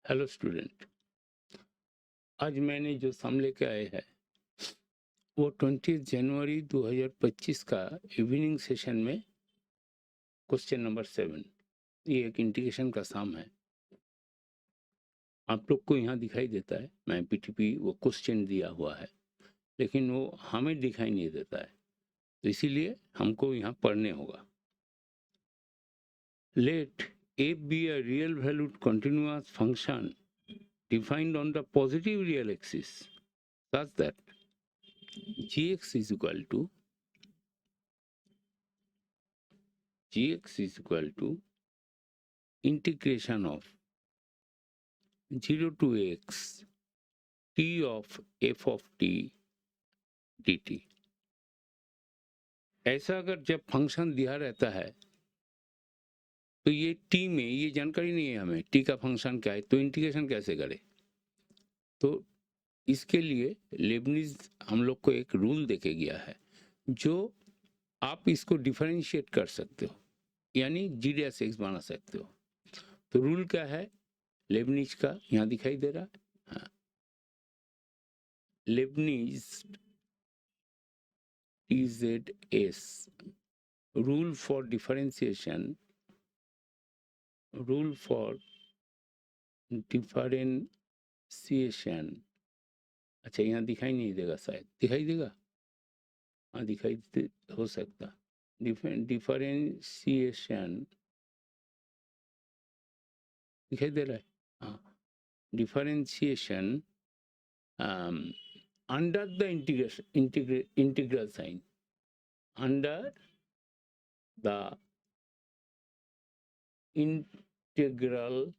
Hello student, आज मैंने जो सम लेके आए हैं वो 20 जनवरी 2025 का इवनिंग सेशन में क्वेश्चन नंबर 7, ये एक इंटीग्रेशन का सम है। आप लोग को यहाँ दिखाई देता है, मैं पीटीपी वो क्वेश्चन दिया हुआ है, लेकिन वो हमें दिखाई नहीं देता है, तो इसीलिए हमको यहाँ पढ़ने होगा। Let a be a real valued continuous function defined on the positive real axis such that gx is equal to integration of 0 to x t of f of t dt। ऐसा अगर जब फंक्शन दिया रहता है तो ये t में ये जानकारी नहीं है हमें t का फंक्शन क्या है, तो इंटीग्रेशन कैसे करें। तो इसके लिए लेबनिज हम लोग को एक रूल देके गया है जो आप इसको डिफरेंशिएट कर सकते हो, यानी g डैश x बना सकते हो। तो रूल क्या है लेबनिज का, यहाँ दिखाई दे रहा है। हाँ, Lebanese TZS rule for differentiation, अच्छा यहाँ दिखाई नहीं देगा, शायद दिखाई देगा, हाँ दिखाई हो सकता। डिफरेंशिएशन दिखाई दे रहा है, हाँ। Differentiation under the integral sign, under the integral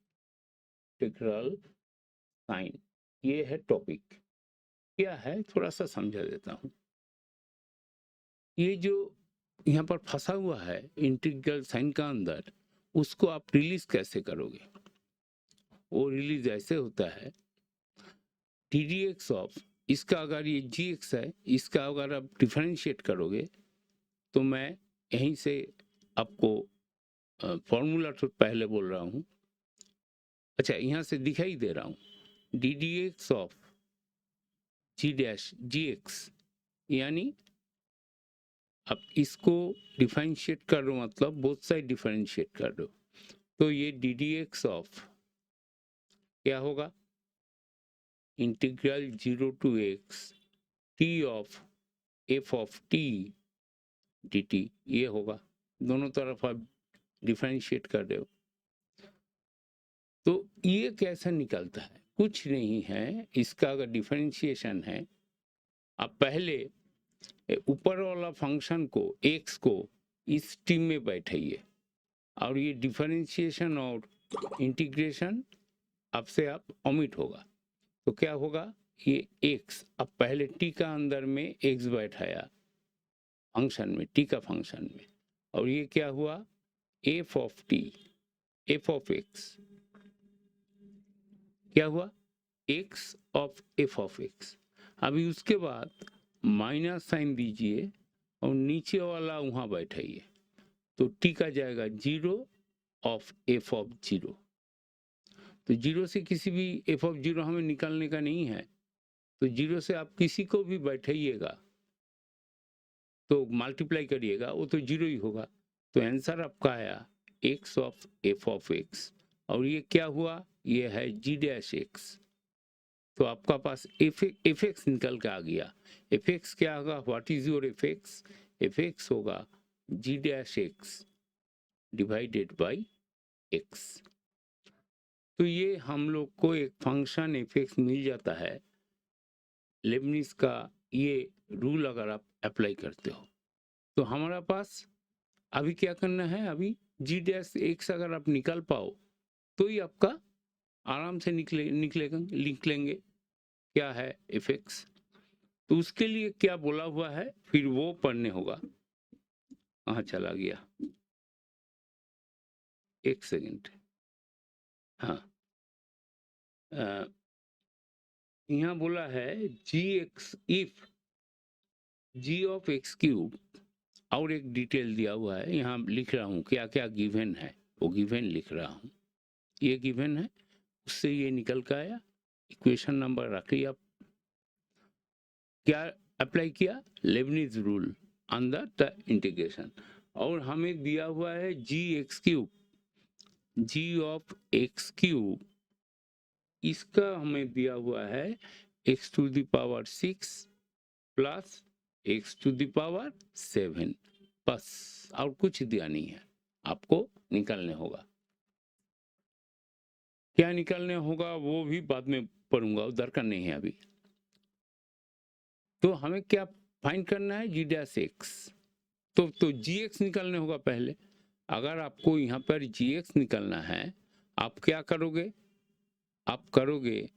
sign, ये है टॉपिक। क्या है थोड़ा सा समझा देता हूँ। ये जो यहाँ पर फंसा हुआ है इंटीग्रल साइन का अंदर, उसको आप रिलीज कैसे करोगे। वो रिलीज ऐसे होता है डी डी एक्स ऑफ, इसका अगर ये जी एक्स है, इसका अगर आप डिफरेंशिएट करोगे तो मैं यहीं से आपको फॉर्मूला तो पहले बोल रहा हूँ, अच्छा यहाँ से दिखाई दे रहा हूँ D D X of G dash G X, यानी अब इसको डिफरेंशिएट कर रहे हो मतलब बोथ साइड डिफरेंशिएट कर रहे हो, तो ये डी डी एक्स ऑफ क्या होगा, integral 0 to X T of F of T D T, ये होगा। दोनों तरफ आप डिफरेंशिएट कर रहे हो, तो ये कैसा निकलता है, कुछ नहीं है। इसका अगर डिफरेंशिएशन है, आप पहले ऊपर वाला फंक्शन को एक्स को इस टी में बैठाइए और ये डिफरेंशिएशन और इंटीग्रेशन आपसे आप ओमिट होगा, तो क्या होगा, ये x अब पहले t का अंदर में x बैठाया फंक्शन में, t का फंक्शन में, और ये क्या हुआ f of t, f of x क्या हुआ x of f of x। अभी उसके बाद माइनस साइन दीजिए और नीचे वाला वहां बैठाइए, तो t का जाएगा 0 ऑफ f ऑफ 0। तो 0 से किसी भी f ऑफ 0 हमें निकालने का नहीं है, तो 0 से आप किसी को भी बैठाइएगा तो मल्टीप्लाई करिएगा, वो तो 0 ही होगा। तो आंसर आपका आया x of f of x, और ये क्या हुआ, ये है g डैश x। तो आपका पास एफ एक्स निकल के आ गया। एफ एक्स क्या होगा, what is your F x, F x होगा g dash x divided by x। तो ये हम लोग को एक फंक्शन एफ एक्स मिल जाता है लेबनिज का, ये रूल अगर आप अप्लाई करते हो। तो हमारा पास अभी क्या करना है, अभी जी डैश एक्स अगर आप निकाल पाओ तो ही आपका आराम से निकलेंगे क्या है एफ एक्स। तो उसके लिए क्या बोला हुआ है फिर वो पढ़ने होगा। कहाँ चला गया, एक सेकंड, हाँ यहाँ बोला है G x if G of x cube, और एक डिटेल दिया हुआ है, यहाँ लिख रहा हूँ क्या क्या गिवन है, वो गिवन लिख रहा हूँ, ये गिवन है। उससे ये निकल के आया। इक्वेशन नंबर रखिए आप, क्या अप्लाई किया, Leibniz rule under the integration. और हमें दिया हुआ है G x cube, G of x cube, इसका हमें दिया हुआ है x to the power 6 plus x to the power 7, बस और कुछ दिया नहीं है। आपको निकालने होगा, क्या निकालने होगा वो भी बाद में पढ़ूंगा, उधर का नहीं है अभी। तो हमें क्या फाइंड करना है, जी डैश एक्स। तो जी एक्स निकालने होगा पहले। अगर आपको यहाँ पर जी एक्स निकालना है, आप क्या करोगे, आप करोगे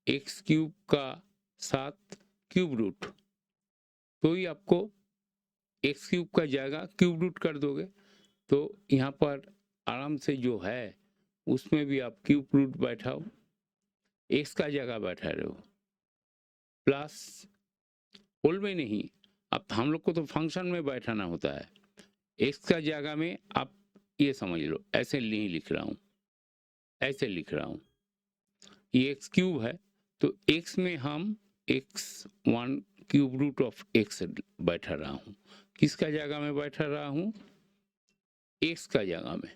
एक्स क्यूब का साथ क्यूब रूट, तो ही आपको एक्स क्यूब का जाएगा, क्यूब रूट कर दोगे तो यहाँ पर आराम से जो है उसमें भी आप क्यूब रूट बैठाओ, एक्स का जगह बैठा रहे हो, प्लस होल में नहीं, अब हम लोग को तो फंक्शन में बैठाना होता है। एक्स का जगह में आप ये समझ लो, ऐसे नहीं लिख रहा हूँ, ऐसे लिख रहा हूँ, ये एक्स क्यूब है तो एक्स में हम X 1 cube root of X बैठा रहा हूँ। किसका जगह में बैठा रहा हूँ, एक्स का जगह में,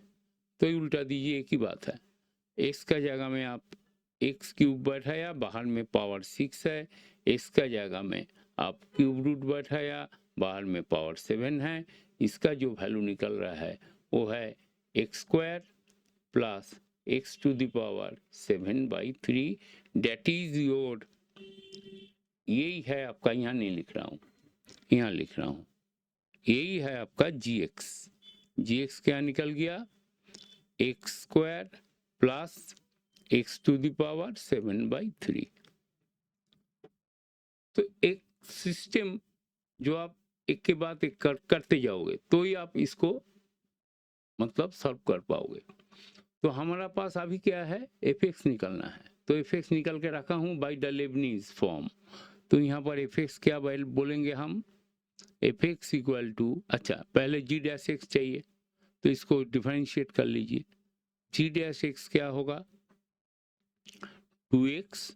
तो ये उल्टा दीजिए, एक ही बात है। एक्स का जगह में आप एक्स क्यूब बैठाया, बाहर में पावर 6 है, एक्स का जगह में आप क्यूब रूट बैठाया, बाहर में पावर 7 है। इसका जो वैल्यू निकल रहा है वो है X square plus x to the power 7/3, that is your, यही है आपका, यहाँ नहीं लिख रहा हूँ, यहाँ लिख रहा हूँ, यही है आपका जी एक्स। जी एक्स क्या निकल गया, X square plus x to the power 7/3। तो एक सिस्टम जो आप एक के बाद एक करते जाओगे तो ही आप इसको मतलब सॉल्व कर पाओगे। तो हमारा पास अभी क्या है, एफ एक्स निकलना है, तो एफ एक्स निकल के रखा हूँ बाई द लेबनीज फॉर्म। तो यहाँ पर एफ एक्स क्या बोलेंगे हम, एफ एक्स इक्वल टू, अच्छा पहले जी डैश एक्स चाहिए तो इसको डिफरेंशिएट कर लीजिए। जी डैश एक्स क्या होगा, 2x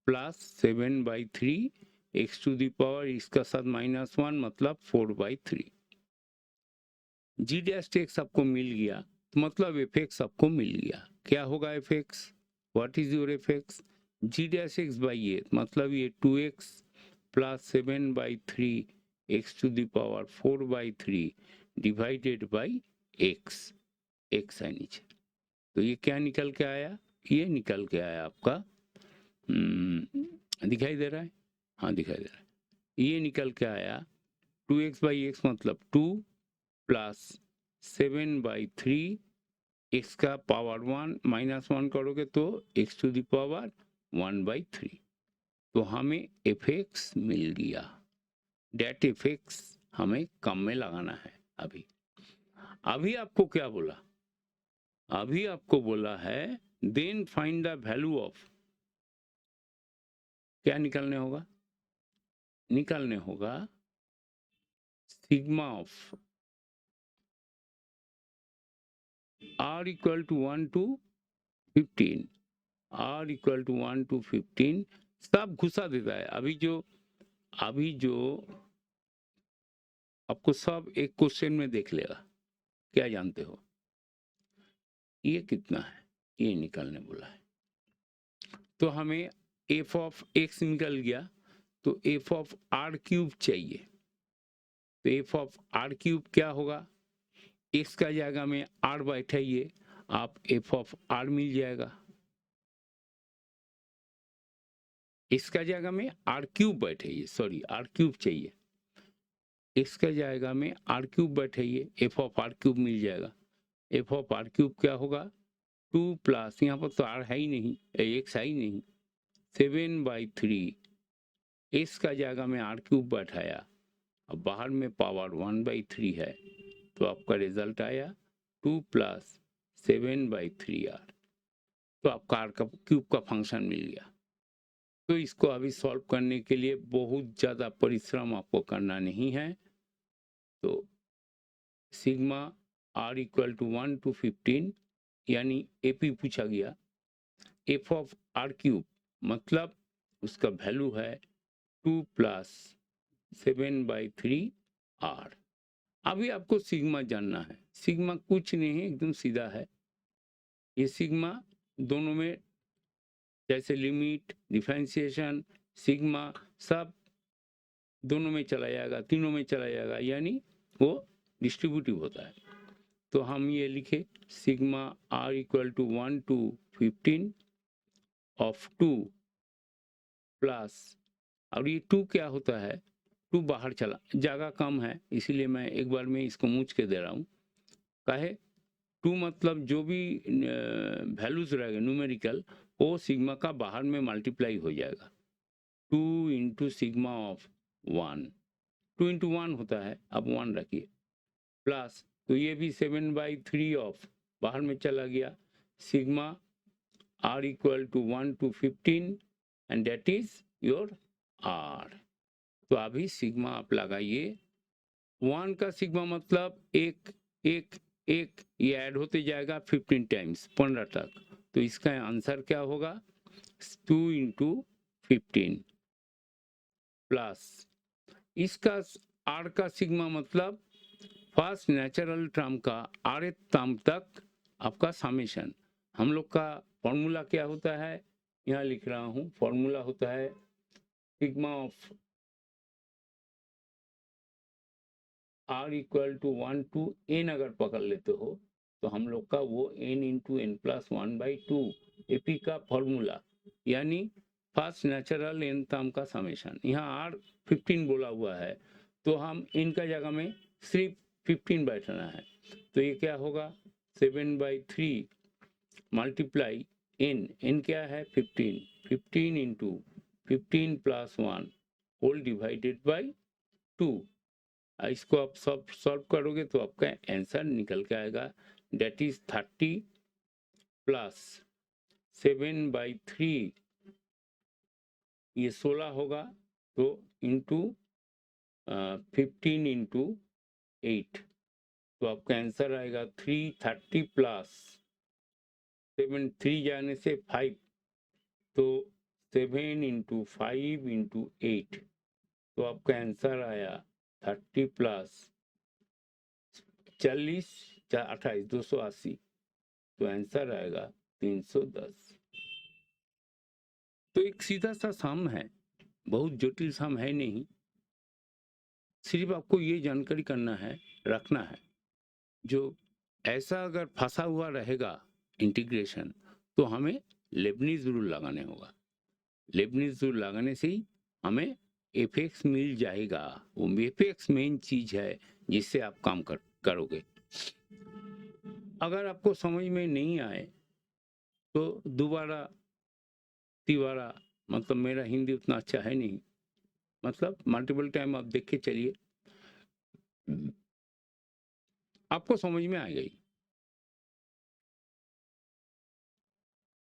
plus 7/3, X to the power इसका साथ -1 मतलब 4/3। जी डैश एक्स आपको मिल गया तो मतलब एफ एक्स आपको मिल गया। क्या होगा F X, what is your F X, G dash X by ये मतलब ये 2x plus 7/3 X to the power 4/3 divided by X, X है नीचे। तो ये क्या निकल के आया, ये निकल के आया आपका, दिखाई दे रहा है, हाँ दिखाई दे रहा है, ये निकल के आया 2x/x मतलब 2 प्लस 7/3 एक्स का पावर 1 -1 करोगे तो एक्स टू द पावर 1/3। तो हमें एफ एक्स मिल गया, डेट एफ एक्स हमें कम में लगाना है। अभी अभी आपको क्या बोला, अभी आपको बोला है then find the value of, क्या निकालने होगा, निकालने होगा sigma of r equal to 1 to 15, r equal to 1 to 15 सब घुसा देता है। अभी जो आपको सब एक क्वेश्चन में देख लेगा, क्या जानते हो ये कितना है, ये निकालने बोला है। तो हमें एफ ऑफ एक्स निकल गया तो एफ ऑफ आर क्यूब चाहिए। तो एफ ऑफ आर क्यूब क्या होगा, एक्स का जगह में आर बैठाइए, आप एफ ऑफ आर मिल जाएगा, इसका जगह में आर क्यूब बैठाइए, सॉरी आर क्यूब चाहिए, इसका जगह में आर क्यूब बैठाइए, एफ ऑफ आर क्यूब मिल जाएगा। एफ ऑफ आर क्यूब क्या होगा, 2 प्लस, यहाँ पर तो आर है ही नहीं, एक्स है ही नहीं, 7/3 एक्स का जगह में आर क्यूब बैठाया, अब बाहर में पावर 1/3 है तो आपका रिजल्ट आया 2 प्लस 7/3 आर। तो आपका आर का क्यूब का फंक्शन मिल गया। तो इसको अभी सॉल्व करने के लिए बहुत ज़्यादा परिश्रम आपको करना नहीं है। तो sigma r equal to 1 to 15 यानी एपी पूछा गया, एफ ऑफ आर क्यूब मतलब उसका वैल्यू है 2 प्लस 7/3 आर। अभी आपको सिग्मा जानना है। सिग्मा कुछ नहीं है, एकदम सीधा है। ये सिग्मा दोनों में जैसे लिमिट, डिफरेंशिएशन, सिग्मा सब दोनों में चला जाएगा, तीनों में चला जाएगा, यानी वो डिस्ट्रीब्यूटिव होता है। तो हम ये लिखे sigma r equal to 1 to 15 of 2 plus, और ये 2 क्या होता है, 2 बाहर चला, जगह कम है इसीलिए मैं एक बार में इसको मूछ के दे रहा हूँ। काहे 2 मतलब जो भी वैल्यूज रहेगा न्यूमेरिकल, वो सिग्मा का बाहर में मल्टीप्लाई हो जाएगा। 2 इंटू सिग्मा ऑफ 1, 2 इंटू 1 होता है, अब 1 रखिए, प्लस तो ये भी 7/3 ऑफ बाहर में चला गया, sigma r equal to 1 to 15 and that is your r. तो अभी सिग्मा आप लगाइए, 1 का सिग्मा मतलब एक एक एक, ये ऐड होते जाएगा 15 टाइम्स, 15 तक। तो इसका आंसर क्या होगा, 2 इंटू 15 प्लस इसका आर का सिग्मा मतलब फर्स्ट नेचुरल टर्म का आर टर्म तक आपका समेशन। हम लोग का फॉर्मूला क्या होता है, यहाँ लिख रहा हूँ, फॉर्मूला होता है sigma of r equal to 1 to n अगर पकड़ लेते हो तो हम लोग का वो n into n plus 1/2 AP का फॉर्मूला, यानी फर्स्ट नेचुरल n टर्म का समेशन। यहाँ r 15 बोला हुआ है तो हम इनका जगह में सिर्फ 15 बैठना है। तो ये क्या होगा, 7/3 मल्टीप्लाई n क्या है 15, 15 into 15 plus 1 whole divided by 2। इसको आप सब सॉल्व करोगे तो आपका आंसर निकल के आएगा, डेट इज 30 प्लस 7/3, ये 16 होगा, तो इंटू 15 इंटू 8, तो आपका आंसर आएगा 330 प्लस 7, 3 जाने से 5, तो 7 इंटू 5 इंटू 8, तो आपका आंसर आया 30 प्लस 40, 28, 280, तो आंसर आएगा 310। तो एक सीधा सा सम है, बहुत जटिल सम है नहीं, सिर्फ आपको ये जानकारी करना है, रखना है। जो ऐसा अगर फंसा हुआ रहेगा इंटीग्रेशन, तो हमें लेबनीज रूल लगाने होगा। लेबनीज रूल लगाने से ही हमें एफएक्स मिल जाएगा। वो एफएक्स मेन चीज है जिससे आप काम करोगे। अगर आपको समझ में नहीं आए तो दोबारा तिबारा, मतलब मेरा हिंदी उतना अच्छा है नहीं, मतलब मल्टीपल टाइम आप देख के चलिए, आपको समझ में आ गई।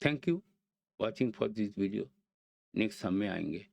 Thank you watching for this video. Next हम में आएंगे।